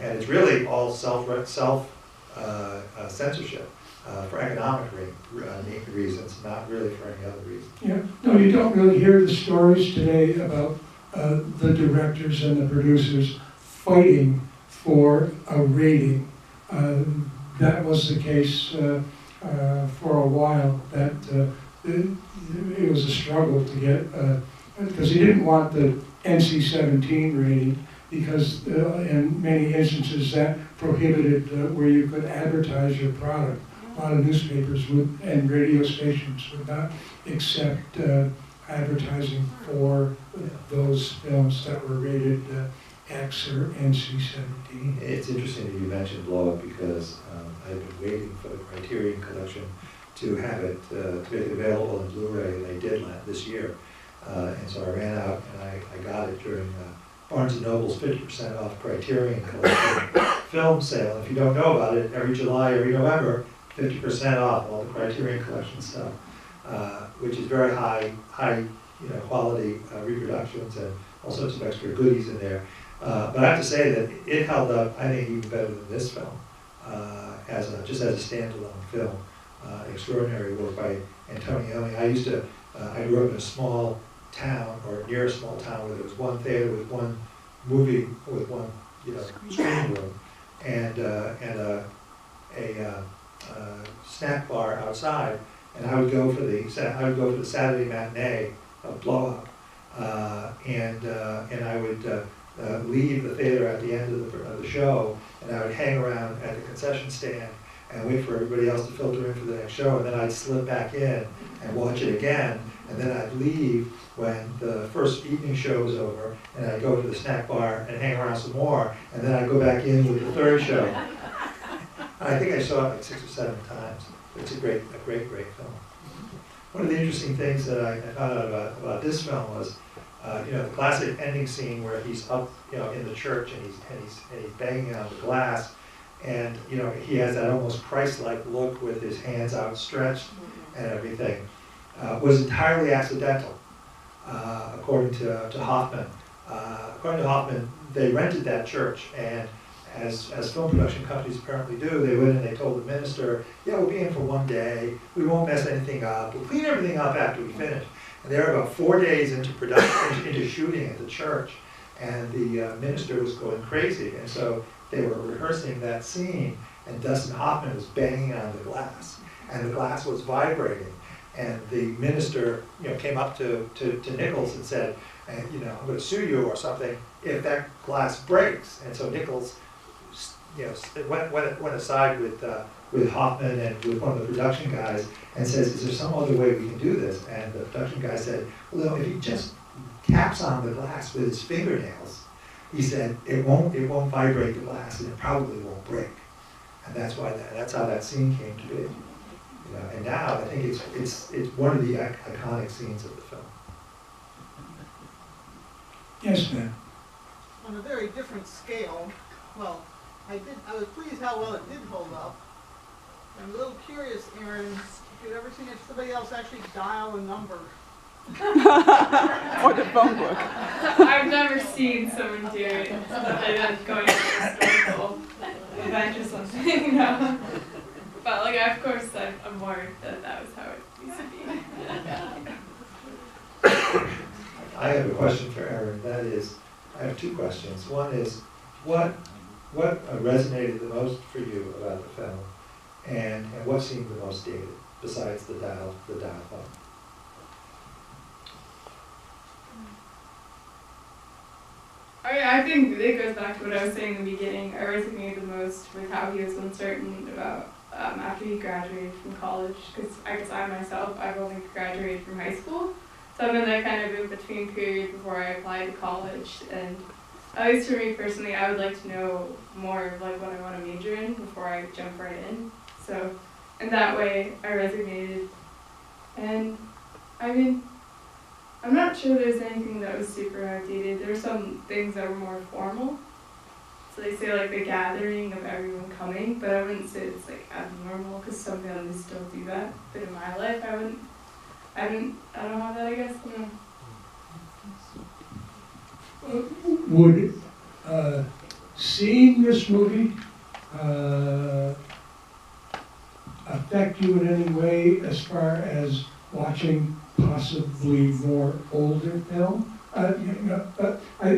and it's really all censorship for economic reasons, not really for any other reason. Yeah, no, you don't really hear the stories today about the directors and the producers fighting for a rating. That was the case for a while. That it was a struggle to get, because he didn't want the NC-17 rating, because in many instances that prohibited where you could advertise your product. A lot of newspapers and radio stations would not accept advertising for those films that were rated X or NC-17. It's interesting that you mentioned Blow Up, because I've been waiting for the Criterion Collection to have it, to make it available in Blu-ray, and they did this year. And so I ran out and I got it during Barnes & Noble's 50% off Criterion Collection film sale. If you don't know about it, every July, every November, 50% off all the Criterion Collection stuff, which is very high quality reproductions and all sorts of extra goodies in there. But I have to say that it held up, I think, even better than this film, just as a standalone film. Extraordinary work by Antonioni. I grew up in a small town, or near a small town, where there was one theater with one movie, with one screening room, and a snack bar outside. And I would go for the Saturday matinee of Blow Up, and I would leave the theater at the end of the show, and I would hang around at the concession stand and wait for everybody else to filter in for the next show, and then I'd slip back in and watch it again, and then I'd leave when the first evening show was over, and I'd go to the snack bar and hang around some more, and then I'd go back in with the third show. I think I saw it like 6 or 7 times. It's a great film. One of the interesting things that I found out about this film was, the classic ending scene where he's up, in the church and he's banging on the glass, and he has that almost Christ-like look with his hands outstretched and everything, was entirely accidental, according to Hoffman. According to Hoffman, they rented that church, and as film production companies apparently do, they went and they told the minister, yeah, we'll be in for one day, we won't mess anything up, we'll clean everything up after we finish. And they were about 4 days into production, into shooting at the church, and the minister was going crazy, and so they were rehearsing that scene, and Dustin Hoffman was banging on the glass, and the glass was vibrating, and the minister, came up to Nichols and said, I'm going to sue you or something if that glass breaks. And so Nichols, went aside with Hoffman and with one of the production guys and says, is there some other way we can do this? And the production guy said, well, if he just taps on the glass with his fingernails, he said, it won't vibrate the glass, and it probably won't break. And that's how that scene came to be. And now I think it's one of the iconic scenes of the film. Yes, ma'am. On a very different scale, well, I was pleased how well it did hold up. I'm a little curious, Erin, if you've ever seen somebody else actually dial a number. Or the phone book. I've never seen someone do it other than going to a historical event or something, But of course, I'm worried that was how it used to be. I have a question for Erin. That is, I have 2 questions. One is, what resonated the most for you about the film, and what seemed the most dated besides the dial phone? I think it goes back to what I was saying in the beginning. I resonated the most with how he was uncertain about after he graduated from college, because I guess I've only graduated from high school, so I'm in that kind of in-between period before I applied to college, and at least for me personally, I would like to know more of what I want to major in before I jump right in. So in that way, I resonated, and I'm not sure there's anything that was super outdated. There were some things that were more formal. So they say the gathering of everyone coming, but I wouldn't say it's abnormal, because some families still do that. But in my life, I don't have that, I guess. Would seeing this movie affect you in any way as far as watching possibly more older film? I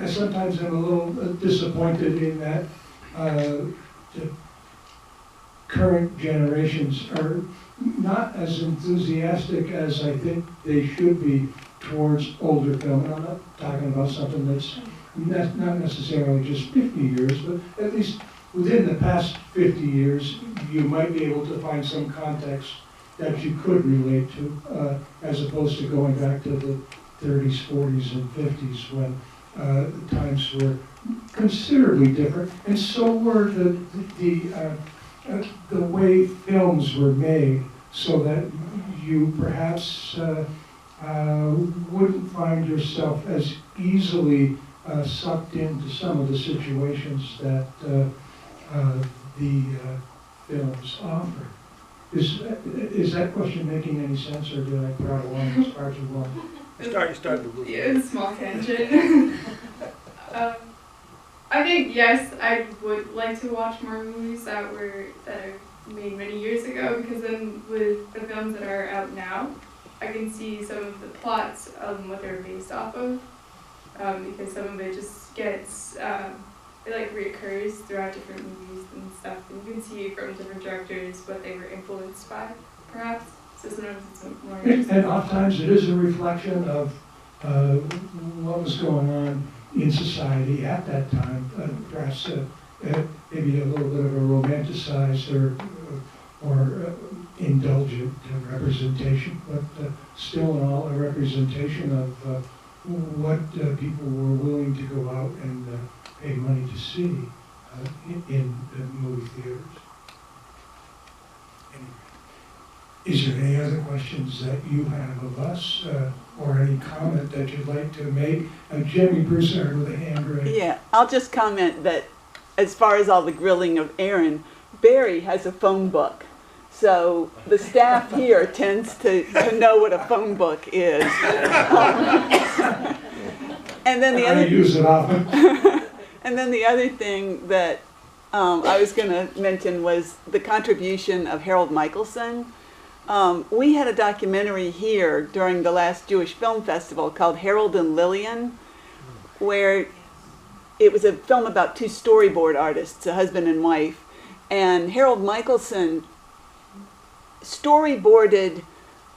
sometimes am a little disappointed in that the current generations are not as enthusiastic as I think they should be towards older film. And I'm not talking about something that's not necessarily just 50 years, but at least within the past 50 years, you might be able to find some context that you could relate to, as opposed to going back to the 30s, 40s, and 50s when times were considerably different, and so were the way films were made, so that you perhaps wouldn't find yourself as easily sucked into some of the situations that the films offer. Is that question making any sense, or did I crowd along this far too long? You started to lose. Yeah, it was a small tangent. I think, yes, I would like to watch more movies that are made many years ago, because then with the films that are out now, I can see some of the plots of what they're based off of, because some of it just gets, it like reoccurs throughout different movies and stuff, and you can see from different directors what they were influenced by, perhaps. So sometimes it's more interesting. And oftentimes it is a reflection of what was going on in society at that time, perhaps maybe a little bit of a romanticized or indulgent representation, but still in all a representation of what people were willing to go out and pay money to see in the movie theaters. Anyway. Is there any other questions that you have of us, or any comment that you'd like to make? Jimmy Broussard with a hand raised. Yeah, I'll just comment that as far as all the grilling of Erin, Barry has a phone book. So the staff here tends to know what a phone book is. And then the I other use it often. and then the other thing that I was going to mention was the contribution of Harold Michelson. We had a documentary here during the last Jewish Film Festival called Harold and Lillian, where it was a film about two storyboard artists, a husband and wife, and Harold Michelson storyboarded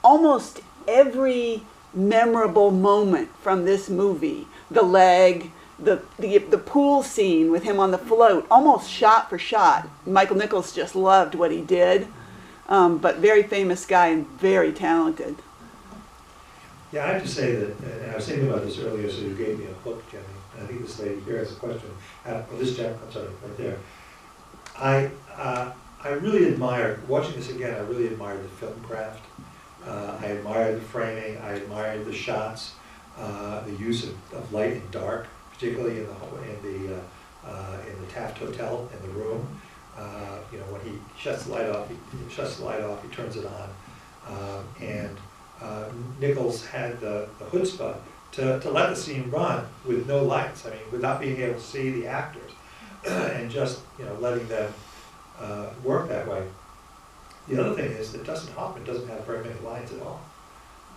almost every memorable moment from this movie. The leg, the pool scene with him on the float, almost shot for shot. Michael Nichols just loved what he did, but very famous guy and very talented. Yeah, I have to say that, and I was thinking about this earlier, so you gave me a hook, Jenny. And I think this lady here has a question. This gentleman, I'm sorry, right there. I really admire, watching this again, I really admired the film craft. I admired the framing, I admired the shots, the use of light and dark, particularly in the Taft Hotel, in the room. You know, when he shuts the light off, he turns it on. And Nichols had the chutzpah to let the scene run with no lights. I mean, without being able to see the actors, and just, you know, letting them work that way. The other thing is that Dustin Hoffman doesn't have very many lines at all.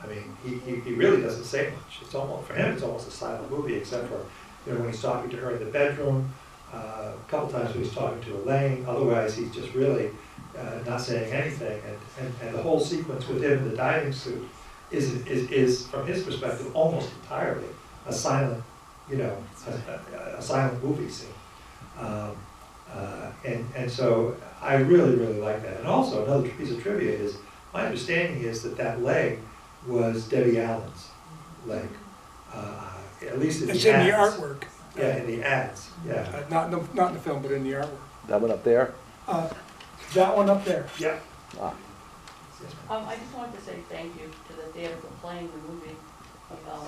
I mean, he really doesn't say much. It's almost, for him, it's almost a silent movie, except for, you know, when he's talking to her in the bedroom, a couple times when he's talking to Elaine. Otherwise, he's just really not saying anything. And the whole sequence with him in the diving suit is from his perspective, almost entirely a silent, you know, a silent movie scene. And so I really, really like that. And also, another piece of trivia is, my understanding is that leg was Debbie Allen's leg. At least in the ads. It's in the artwork. Yeah, in the ads, yeah. Not in the film, but in the artwork. That one up there? That one up there. Yeah. Ah. Yes, ma'am. I just wanted to say thank you to the theater for playing the movie.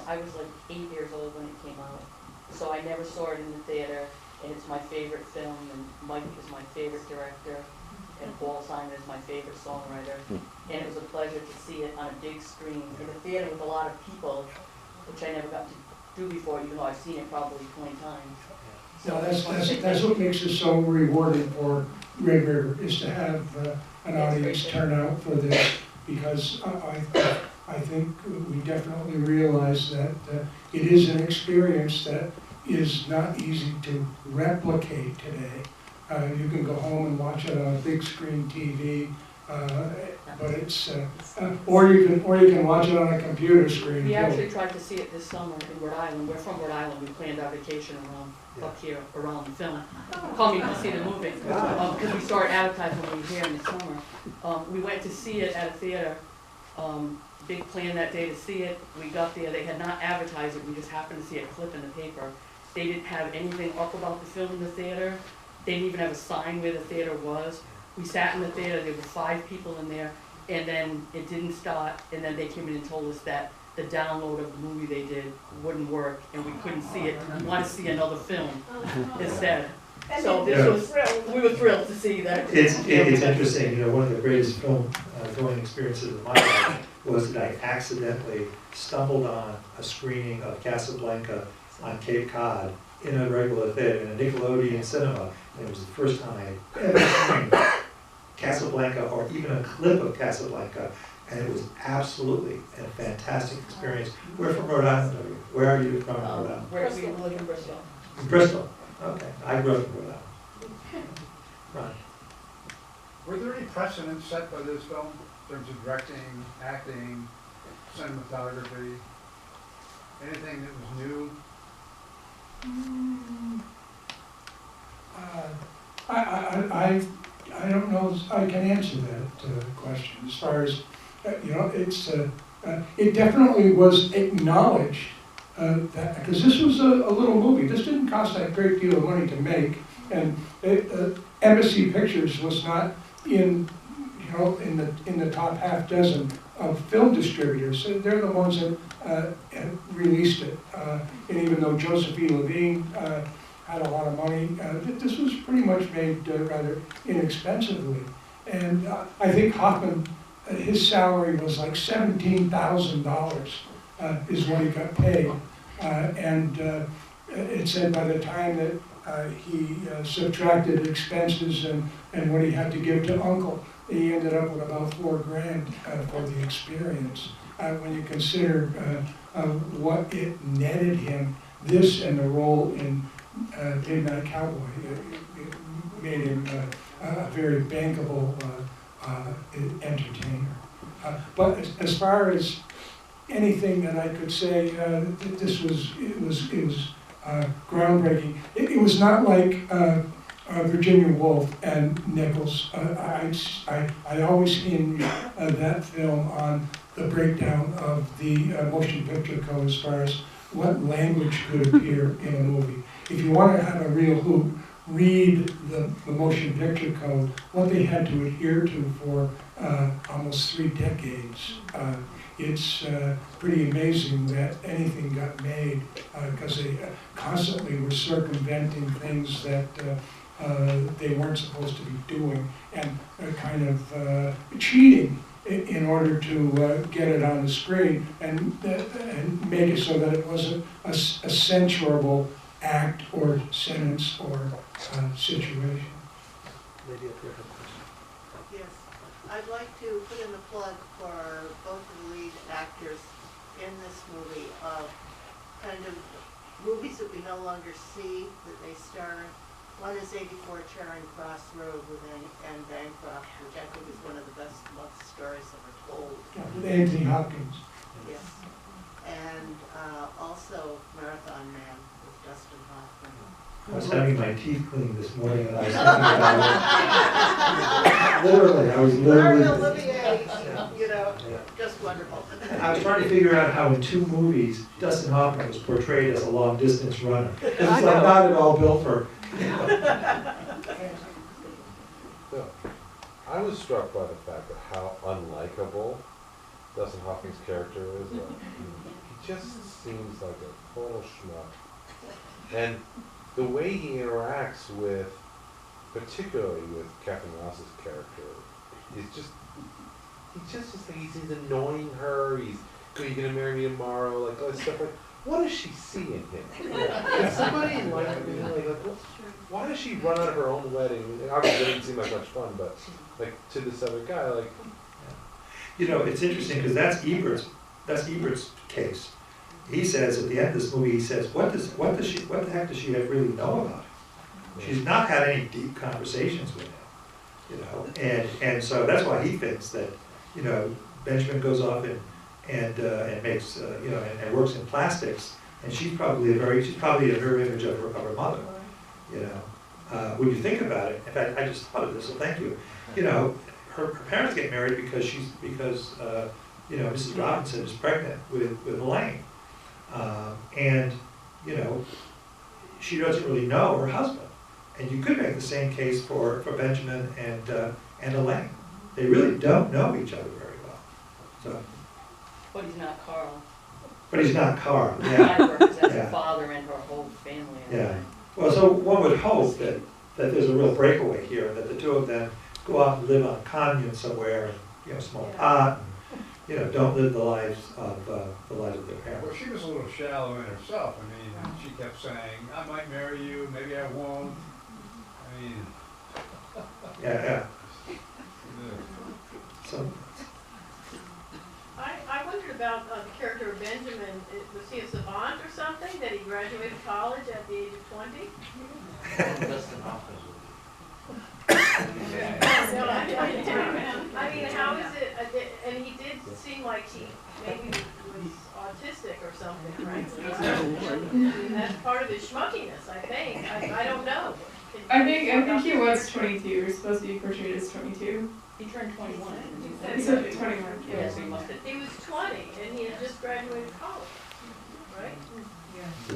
I was like 8 years old when it came out, so I never saw it in the theater, and it's my favorite film, and Mike is my favorite director, and Paul Simon is my favorite songwriter, and it was a pleasure to see it on a big screen in a theater with a lot of people, which I never got to do before, even though I've seen it probably 20 times. Well, that's what makes it so rewarding for Red River, is to have an audience turn out for this, because I think we definitely realize that it is an experience that is not easy to replicate today. You can go home and watch it on a big screen TV, but it's, or you can watch it on a computer screen. We too. actually tried to see it this summer in Rhode Island. We're from Rhode Island. We planned our vacation around, up here, around the film. Coming to see the movie, because we started advertising when we were here in the summer. We went to see it at a theater. Big plan that day to see it. We got there. They had not advertised it. We just happened to see a clip in the paper. They didn't have anything up about the film in the theater. They didn't even have a sign where the theater was. We sat in the theater. There were 5 people in there. And then it didn't start, and then they came in and told us that the download of the movie they did wouldn't work, and we couldn't see it. We wanted to see another film instead. So this was, we were thrilled to see that. It's interesting, you know, one of the greatest film going experiences of my life was that I accidentally stumbled on a screening of Casablanca on Cape Cod in a regular theater, in a Nickelodeon cinema, and it was the first time I had ever seen Casablanca or even a clip of Casablanca, and it was absolutely a fantastic experience. We're from Rhode Island, are you? Where are you from in Rhode Island? We live in Bristol. In Bristol. Okay, I grew up in Rhode Island. Right. Were there any precedents set by this film in terms of directing, acting, cinematography? Anything that was new? I don't know, I can answer that question. As far as, you know, it definitely was acknowledged that, because this was a little movie. This didn't cost a great deal of money to make, and Embassy Pictures was not in the top half dozen of film distributors. So they're the ones that released it. And even though Josephine Levine had a lot of money, this was pretty much made rather inexpensively. And I think Hoffman, his salary was like $17,000 is what he got paid. And it said by the time that he subtracted expenses and what he had to give to Uncle, he ended up with about $4,000 for the experience. When you consider what it netted him, this and the role in Midnight Cowboy, it made him a very bankable entertainer. But as far as anything that I could say, this was groundbreaking. It was not like Virginia Woolf and Nichols. I always hinge that film on the breakdown of the motion picture code as far as what language could appear in a movie. If you want to have a real hoop, read the motion picture code, what they had to adhere to for almost 3 decades. It's pretty amazing that anything got made because they constantly were circumventing things that they weren't supposed to be doing, and kind of cheating in order to get it on the screen and make it so that it wasn't a censurable act or sentence or situation. Lady up here had a question. Yes, I'd like to put in a plug for both of the lead actors in this movie of kind of movies that we no longer see that they star in. One is 84 Charing Cross Road with Anne Bancroft, which I think is one of the best love stories ever told. With Anthony Hopkins. Yes. And also Marathon Man with Dustin Hoffman. I was having my teeth cleaned this morning and I was thinking about it. Literally, I was Larry literally. Olivier, you know, Yeah. just wonderful. I was trying to figure out how in 2 movies, Dustin Hoffman was portrayed as a long distance runner. It's like not at all built for. So, I was struck by the fact that how unlikable Dustin Hoffman's character is. He just seems like a total schmuck. And the way he interacts with, particularly with Catherine Ross's character, is just, he's annoying her. Are you gonna marry me tomorrow? Like all this stuff. Like, what does she see in him? Is somebody like me? Why does she run out of her own wedding? Obviously, it didn't seem like much fun, but like to this other guy, like. You know, it's interesting because that's Ebert's case. He says at the end of this movie, he says, what the heck does she really know about him? She's not had any deep conversations with him, you know, and so that's why he thinks that, you know, Benjamin goes off and makes, you know, and works in plastics, and she's probably a mirror image of her mother, you know. When you think about it, in fact, I just thought of this, so thank you. You know, her parents get married because you know, Mrs. Robinson is pregnant with Elaine, and you know, she doesn't really know her husband. And you could make the same case for Benjamin and Elaine. They really don't know each other very well. So. But he's not Carl. But he's not Carl. Yeah. He represents Yeah. her father and her whole family. Yeah. Well, so one would hope that there's a real breakaway here, that the two of them go out and live on a commune somewhere, and you know, smoke pot, and, you know, don't live the lives of their Well, parents. she was a little shallow in herself. I mean, she kept saying, I might marry you, maybe I won't. I mean, Yeah. So. I wondered about the character of Benjamin. Was he a savant or something, that he graduated college at the age of 20? No, I mean, how is it, and he did seem like he maybe was autistic or something, right? And that's part of his schmuckiness, I think. I don't know. I think he was 22. He was supposed to be portrayed as 22. He turned 21. He said 21. Yes, he must have. He was 20, and he had just graduated college, right?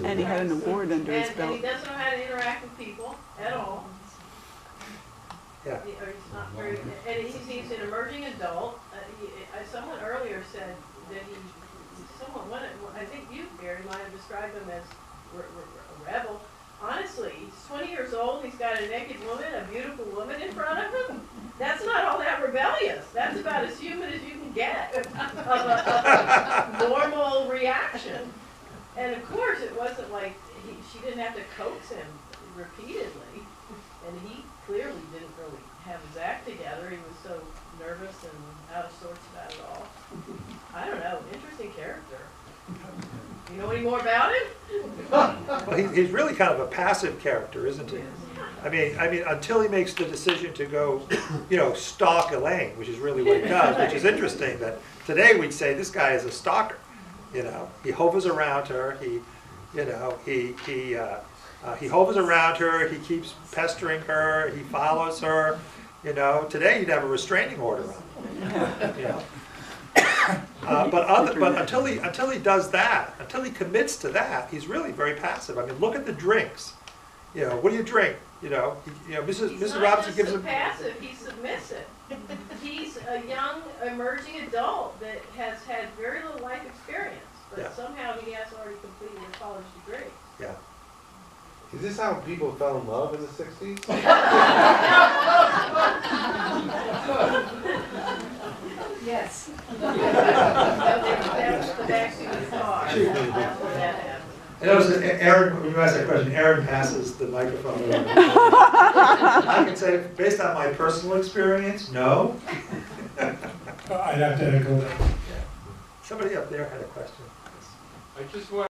And he had an award under his And belt. he doesn't know how to interact with people at all. Yeah. Or he's not very, and he's an emerging adult. Someone earlier said that I think you, Barry, might have described him as a rebel. Honestly, he's 20 years old, he's got a naked woman, a beautiful woman in front of him. That's not all that rebellious. That's about as human as you can get of a normal reaction. And of course, it wasn't like she didn't have to coax him repeatedly. And he clearly didn't really have his act together. He was so nervous and out of sorts about it all. I don't know, interesting character. You know any more about him? Well, he's really kind of a passive character, isn't he? I mean, until he makes the decision to go, you know, stalk Elaine, which is really what he does, which is interesting. That today we'd say this guy is a stalker. You know, he hovers around her. He hovers around her. He keeps pestering her. He follows her. You know, today you'd have a restraining order on him. You know. But until he does that, until he commits to that, he's really very passive. I mean, look at the drinks. You know, what do you drink? You know, Mrs. Robinson gives him. He's not just passive, he's submissive. He's a young, emerging adult that has had very little life experience, but somehow he has already completed a college degree. Yeah. Is this how people fell in love in the 60s? Yes. That was the backseat of the car. That's where that happened. And that was Erin, when you asked that question, Erin passes the microphone around. I can say, based on my personal experience, no. I'd have to echo that. Somebody up there had a question. I just want